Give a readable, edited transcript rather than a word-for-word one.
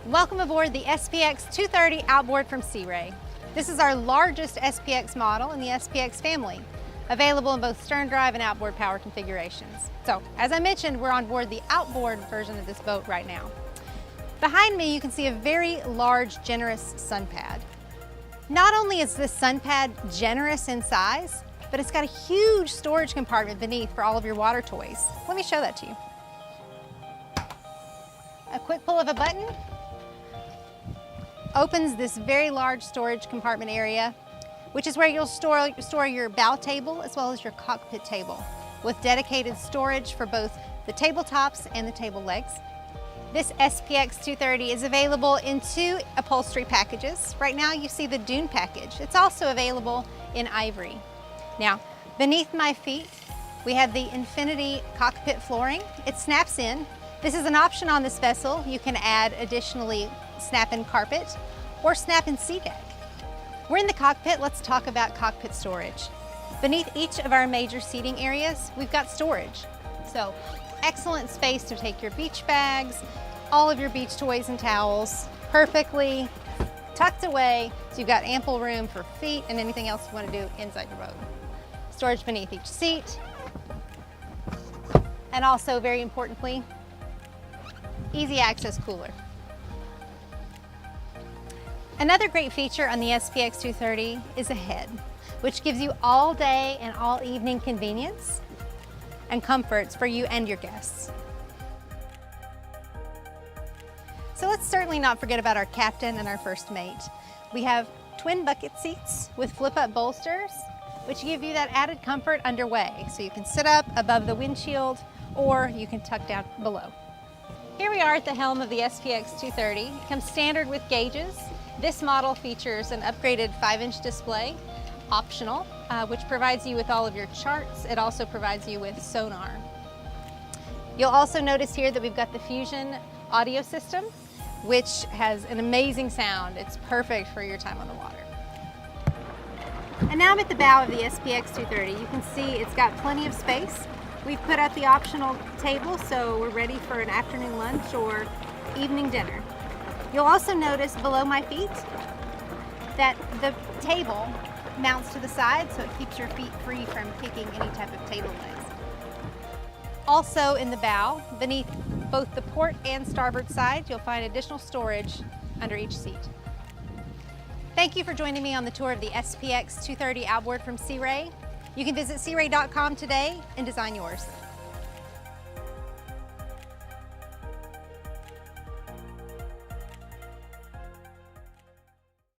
Welcome aboard the SPX 230 Outboard from Sea Ray. This is our largest SPX model in the SPX family, available in both stern drive and outboard power configurations. So, as I mentioned, we're on board the outboard version of this boat right now. Behind me, you can see a very large, generous sun pad. Not only is this sun pad generous in size, but it's got a huge storage compartment beneath for all of your water toys. Let me show that to you. A quick pull of a button opens this very large storage compartment area, which is where you'll store your bow table as well as your cockpit table, with dedicated storage for both the tabletops and the table legs. This SPX 230 is available in 2 upholstery packages. Right now you see the Dune package. It's also available in ivory. Now, beneath my feet, we have the Infinity cockpit flooring. It snaps in. This is an option on this vessel. You can add additionally snap-in carpet or snap-in sea deck. We're in the cockpit. Let's talk about cockpit storage. Beneath each of our major seating areas, we've got storage. So, excellent space to take your beach bags, all of your beach toys and towels, perfectly tucked away, so you've got ample room for feet and anything else you want to do inside your boat. Storage beneath each seat, and also, very importantly, easy access cooler. Another great feature on the SPX 230 is a head, which gives you all day and all evening convenience and comforts for you and your guests. So let's certainly not forget about our captain and our first mate. We have twin bucket seats with flip-up bolsters, which give you that added comfort underway. So you can sit up above the windshield or you can tuck down below. Here we are at the helm of the SPX 230. It comes standard with gauges. This model features an upgraded 5-inch display, optional, which provides you with all of your charts. It also provides you with sonar. You'll also notice here that we've got the Fusion audio system, which has an amazing sound. It's perfect for your time on the water. And now I'm at the bow of the SPX 230. You can see it's got plenty of space. We've put up the optional table, so we're ready for an afternoon lunch or evening dinner. You'll also notice below my feet that the table mounts to the side, so it keeps your feet free from kicking any type of table legs. Also in the bow, beneath both the port and starboard side, you'll find additional storage under each seat. Thank you for joining me on the tour of the SPX 230 Outboard from Sea Ray. You can visit searay.com today and design yours.